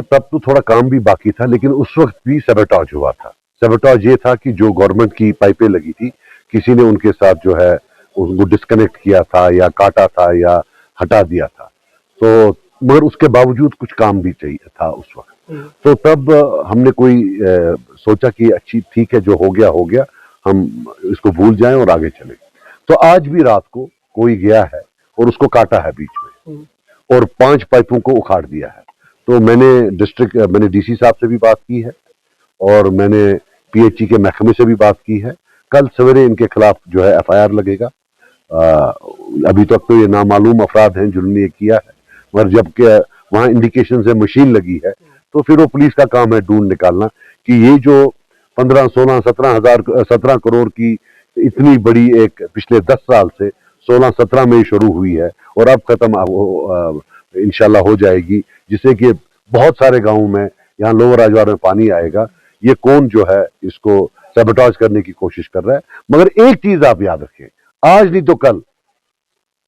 तब तो थोड़ा काम भी बाकी था, लेकिन उस वक्त भी सैबोटाज हुआ था। सैबोटाज ये था कि जो गवर्नमेंट की पाइपें लगी थी, किसी ने उनके साथ जो है उनको डिस्कनेक्ट किया था या काटा था या हटा दिया था। तो मगर उसके बावजूद कुछ काम भी चाहिए था उस वक्त। तो तब हमने कोई सोचा कि अच्छी ठीक है, जो हो गया, हम इसको भूल जाएं और आगे चलें। तो आज भी रात को कोई गया है और उसको काटा है बीच में और 5 पाइपों को उखाड़ दिया है। तो मैंने डीसी साहब से भी बात की है और मैंने पीएचई के महकमे से भी बात की है। कल सवेरे इनके खिलाफ जो है एफआईआर लगेगा। अभी तक तो ये नामालूम अफराद हैं जिन्होंने ये किया है, मगर जबकि वहां इंडिकेशन से मशीन लगी है तो फिर वो पुलिस का काम है ढूंढ निकालना कि ये जो 15, 16, 17 करोड़ की इतनी बड़ी एक पिछले 10 साल से 16-17 में शुरू हुई है और अब खत्म इंशाल्लाह हो जाएगी, जिससे कि बहुत सारे गांवों में यहाँ लोअर राजवार में पानी आएगा। ये कौन जो है इसको सैबोटाज करने की कोशिश कर रहा है। मगर एक चीज आप याद रखें, आज नहीं तो कल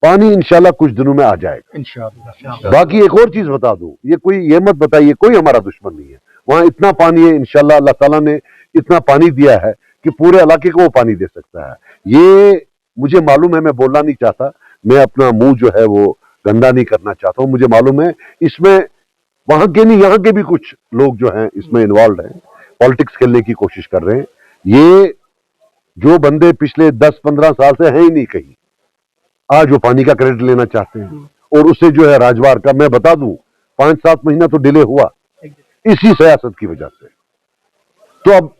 पानी इंशाल्लाह कुछ दिनों में आ जाएगा इंशाल्लाह। बाकी एक और चीज बता दूं, ये मत बताइए कोई हमारा दुश्मन नहीं है। वहां इतना पानी है इंशाल्लाह, अल्लाह ताला ने इतना पानी दिया है कि पूरे इलाके को वो पानी दे सकता है। ये मुझे मालूम है, मैं बोलना नहीं चाहता, मैं अपना मुंह जो है वो गंदा नहीं करना चाहता हूं। मुझे मालूम है इसमें वहां के नहीं यहाँ के भी कुछ लोग जो हैं इसमें इन्वॉल्व हैं, पॉलिटिक्स खेलने की कोशिश कर रहे हैं। ये जो बंदे पिछले 10-15 साल से हैं ही नहीं कहीं, आज वो पानी का क्रेडिट लेना चाहते हैं। और उससे जो है राजवार का मैं बता दूं 5-7 महीना तो डिले हुआ इसी सियासत की वजह से। तो अब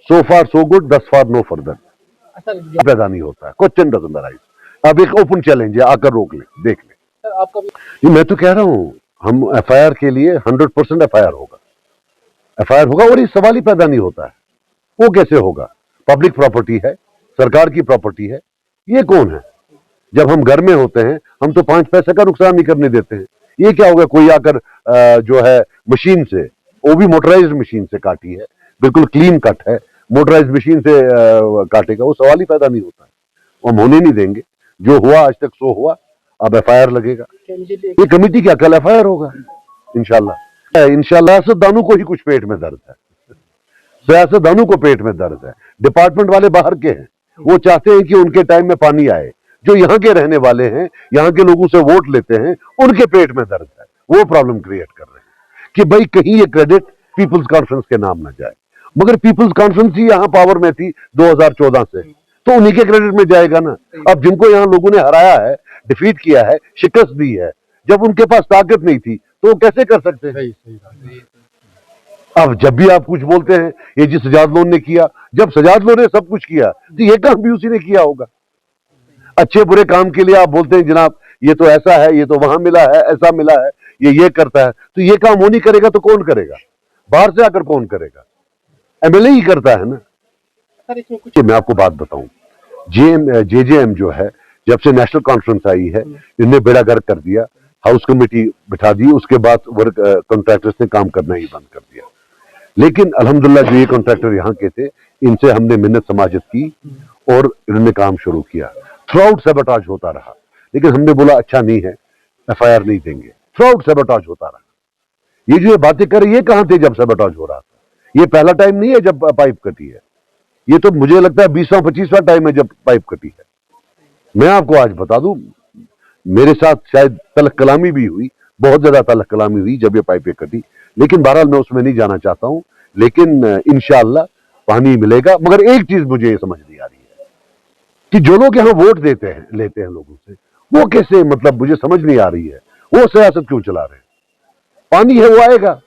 सो फार सो गुड, दस फार नो फर्दर पैदा नहीं होता है। Question doesn't arise. अब एक ओपन चैलेंज है, आकर रोक ले, देख ले। आपका मैं तो कह रहा हूं हम एफआईआर के लिए 100% एफआईआर होगा और ये सवाल ही पैदा नहीं होता है। वो कैसे होगा? पब्लिक प्रॉपर्टी है, सरकार की प्रॉपर्टी है। ये कौन है? जब हम घर में होते हैं हम तो 5 पैसे का नुकसान नहीं करने देते हैं। ये क्या होगा कोई आकर जो है मशीन से, वो भी मोटराइज्ड मशीन से काटी है, बिल्कुल क्लीन कट है, मोटराइज्ड मशीन से काटेगा, वो सवाल ही पैदा नहीं होता है। वो हम होने नहीं देंगे। जो हुआ आज तक सो हुआ, अब एफआईआर लगेगा। ये कमेटी क्या, कल एफआईआर होगा इंशाल्लाह। सियासतदानों को ही कुछ पेट में दर्द है, सियासतदानों को पेट में दर्द है। डिपार्टमेंट वाले बाहर के हैं, वो चाहते हैं कि उनके टाइम में पानी आए। जो यहाँ के रहने वाले हैं, यहाँ के लोगों से वोट लेते हैं, उनके पेट में दर्द है, वो प्रॉब्लम क्रिएट कर रहे हैं कि भाई कहीं ये क्रेडिट पीपल्स कॉन्फ्रेंस के नाम ना जाए। मगर पीपल्स कॉन्फ्रेंस ही यहाँ पावर में थी 2014 से, तो उन्हीं के क्रेडिट में जाएगा ना। अब जिनको यहाँ लोगों ने हराया है, डिफीट किया है, शिकस्त दी है, जब उनके पास ताकत नहीं थी तो वो कैसे कर सकते हैं? अब जब भी आप कुछ बोलते हैं ये जी सजाद लोन ने किया, जब सजाद लोन ने सब कुछ किया तो ये काम भी उसी ने किया होगा। अच्छे बुरे काम के लिए आप बोलते हैं जनाब ये तो ऐसा है, ये तो वहां मिला है, ऐसा मिला है, ये करता है, तो ये काम वो नहीं करेगा तो कौन करेगा? बाहर से आकर कौन करेगा? एमएलए ही करता है ना। मैं आपको बात बताऊं, जेजेएम जो है, जब से नेशनल कॉन्फ्रेंस आई है, इनने बेड़ा गर्क कर दिया, हाउस कमेटी बिठा दी, उसके बाद वर्क कॉन्ट्रैक्टर्स ने काम करना ही बंद कर दिया। लेकिन अल्हम्दुलिल्लाह जो ये कॉन्ट्रैक्टर यहाँ के थे, इनसे हमने मिन्नत समाजत की और इन्होंने काम शुरू किया। थ्रूआउट सैबोटाज होता रहा, लेकिन हमने बोला अच्छा नहीं है, एफआईआर नहीं देंगे। थ्रूआउट सैबोटाज होता रहा। ये जो ये बातें कर रहे, ये कहां थे जब सैबोटाज हो रहा था? ये पहला टाइम नहीं है जब पाइप कटी है, ये तो मुझे लगता है 20वां-25वां टाइम है जब पाइप कटी है। मैं आपको आज बता दूं, मेरे साथ शायद तलख कलामी भी हुई, बहुत ज्यादा तलख कलामी हुई जब ये पाइपें कटी, लेकिन बहरहाल मैं उसमें नहीं जाना चाहता हूं। लेकिन इंशाअल्लाह पानी मिलेगा। मगर एक चीज मुझे समझ नहीं आ रही है कि जो लोग यहाँ वोट लेते हैं लोगों से, वो कैसे, मतलब मुझे समझ नहीं आ रही है, वो सियासत क्यों चला रहे हैं? पानी है वो आएगा।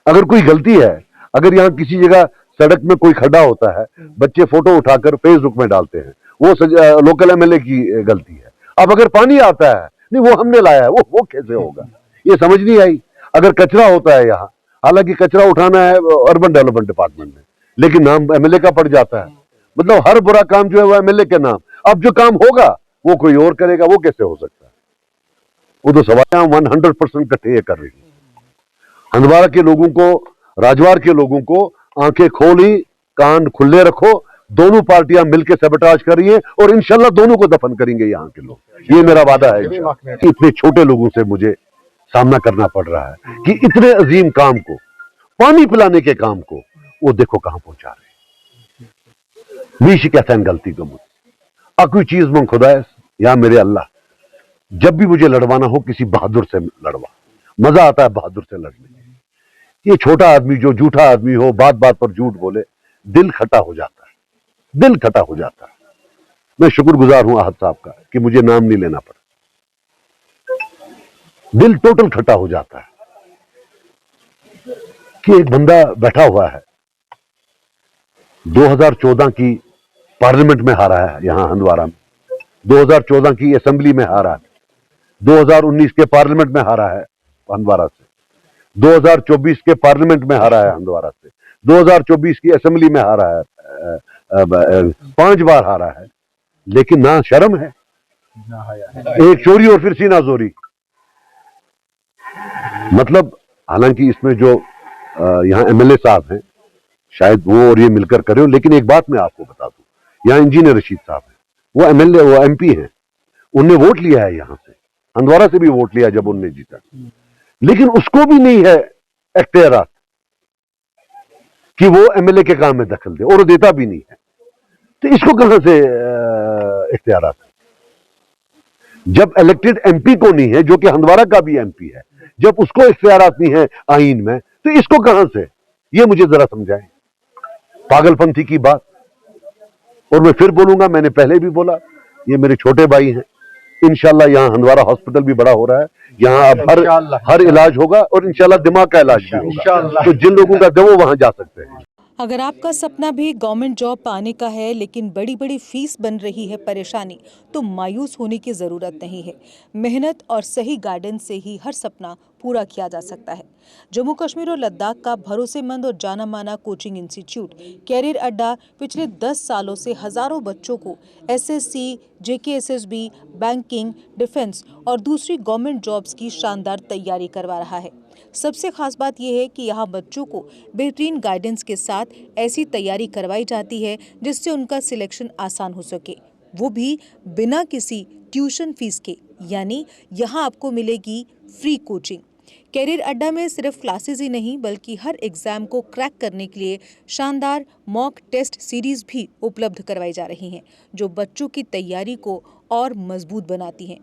अगर कोई गलती है, अगर यहाँ किसी जगह सड़क में कोई खड्डा होता है, बच्चे फोटो उठाकर फेसबुक में डालते हैं, वो लोकल एमएलए की गलती है। अब अगर पानी आता है, नहीं वो हमने लाया है, वो कैसे होगा? ये समझ नहीं आई। अगर कचरा होता है यहाँ, हालांकि कचरा उठाना है अर्बन डेवलपमेंट डिपार्टमेंट में, लेकिन नाम एमएलए का पड़ जाता है। मतलब हर बुरा काम जो है वो एमएलए के नाम। अब जो काम होगा वो कोई और करेगा, वो कैसे हो सकता है? वो तो सवाल 100% इकट्ठे कर रही है। हंदवाड़ा के लोगों को, राजवार के लोगों को आंखें खोली, कान खुले रखो। दोनों पार्टियां मिलकर सैबोटाज कर रही है और इंशाल्लाह दोनों को दफन करेंगे यहाँ के लोग। ये मेरा वादा है। इतने छोटे लोगों से मुझे सामना करना पड़ रहा है कि इतने अजीम काम को, पानी पिलाने के काम को, वो देखो कहां पहुंचा रहे हैं। मीश कहते गलती गमुत अकोई चीज में खुदा या मेरे अल्लाह, जब भी मुझे लड़वाना हो किसी बहादुर से लड़वा, मजा आता है बहादुर से लड़ने में। ये छोटा आदमी जो झूठा आदमी हो, बात बात पर झूठ बोले, दिल खटा हो जाता है, दिल खटा हो जाता है। मैं शुक्रगुजार हूं आहत साहब का कि मुझे नाम नहीं लेना पड़ा, दिल टोटल खटा हो जाता है कि एक बंदा बैठा हुआ है 2014 की पार्लियामेंट में हारा है, यहां हंदवारा में 2014 की असेंबली में हारा है, 2019 के पार्लियामेंट में हारा है हंदवारा से, 2024 के पार्लियामेंट में हारा है हंदवारा से, 2024 की असेंबली में हारा है, 5 बार हारा है, लेकिन ना शर्म है, एक चोरी और फिर सीना जोरी। मतलब हालांकि इसमें जो यहाँ एमएलए साहब हैं शायद वो और ये मिलकर करे, लेकिन एक बात मैं आपको बता दूं, यहाँ इंजीनियर रशीद साहब हैं, वो एमएलए, वो एमपी हैं, उनने वोट लिया है, यहां से हंदवारा से भी वोट लिया जब उनने जीता, लेकिन उसको भी नहीं है इख्तियारात कि वो एमएलए के काम में दखल दे, और वो देता भी नहीं है। तो इसको कहां से इख्तियारात है? जब इलेक्टेड एमपी को नहीं है, जो कि हंदवारा का भी एमपी है, जब उसको इख्तियारात नहीं है आईन में, तो इसको कहां से? ये मुझे जरा समझाएं, पागलपंथी की बात। और मैं फिर बोलूंगा, मैंने पहले भी बोला, ये मेरे छोटे भाई हैं, इंशाल्लाह यहाँ हंदवारा हॉस्पिटल भी बड़ा हो रहा है, यहाँ अब हर इलाज होगा, और इंशाल्लाह दिमाग का इलाज भी होगा, तो जिन लोगों का दे वो वहां जा सकते हैं। अगर आपका सपना भी गवर्नमेंट जॉब पाने का है लेकिन बड़ी बड़ी फीस बन रही है परेशानी, तो मायूस होने की ज़रूरत नहीं है। मेहनत और सही गाइडेंस से ही हर सपना पूरा किया जा सकता है। जम्मू कश्मीर और लद्दाख का भरोसेमंद और जाना माना कोचिंग इंस्टीट्यूट कैरियर अड्डा पिछले 10 सालों से हज़ारों बच्चों को एसएससी, जेकेएसएसबी, बैंकिंग, डिफेंस और दूसरी गवर्नमेंट जॉब्स की शानदार तैयारी करवा रहा है। सबसे खास बात यह है कि यहाँ बच्चों को बेहतरीन गाइडेंस के साथ ऐसी तैयारी करवाई जाती है जिससे उनका सिलेक्शन आसान हो सके, वो भी बिना किसी ट्यूशन फीस के। यानी यहाँ आपको मिलेगी फ्री कोचिंग। कैरियर अड्डा में सिर्फ क्लासेस ही नहीं बल्कि हर एग्जाम को क्रैक करने के लिए शानदार मॉक टेस्ट सीरीज भी उपलब्ध करवाई जा रही हैं, जो बच्चों की तैयारी को और मजबूत बनाती हैं।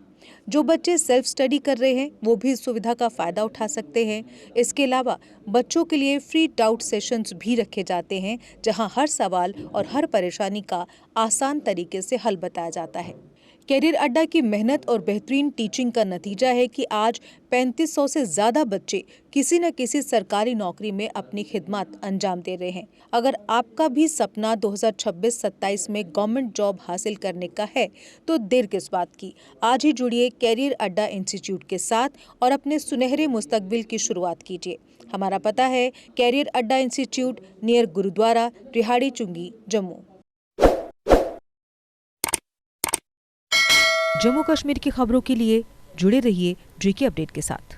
जो बच्चे सेल्फ स्टडी कर रहे हैं वो भी इस सुविधा का फ़ायदा उठा सकते हैं। इसके अलावा बच्चों के लिए फ्री डाउट सेशंस भी रखे जाते हैं, जहां हर सवाल और हर परेशानी का आसान तरीके से हल बताया जाता है। कैरियर अड्डा की मेहनत और बेहतरीन टीचिंग का नतीजा है कि आज 3500 से ज़्यादा बच्चे किसी न किसी सरकारी नौकरी में अपनी खिदमत अंजाम दे रहे हैं। अगर आपका भी सपना 2026-27 में गवर्नमेंट जॉब हासिल करने का है तो देर किस बात की, आज ही जुड़िए कैरियर अड्डा इंस्टीट्यूट के साथ और अपने सुनहरे मुस्तकबिल की शुरुआत कीजिए। हमारा पता है कैरियर अड्डा इंस्टीट्यूट, नियर गुरुद्वारा, रिहाड़ी चुंगी, जम्मू। जम्मू कश्मीर की खबरों के लिए जुड़े रहिए जीके अपडेट के साथ।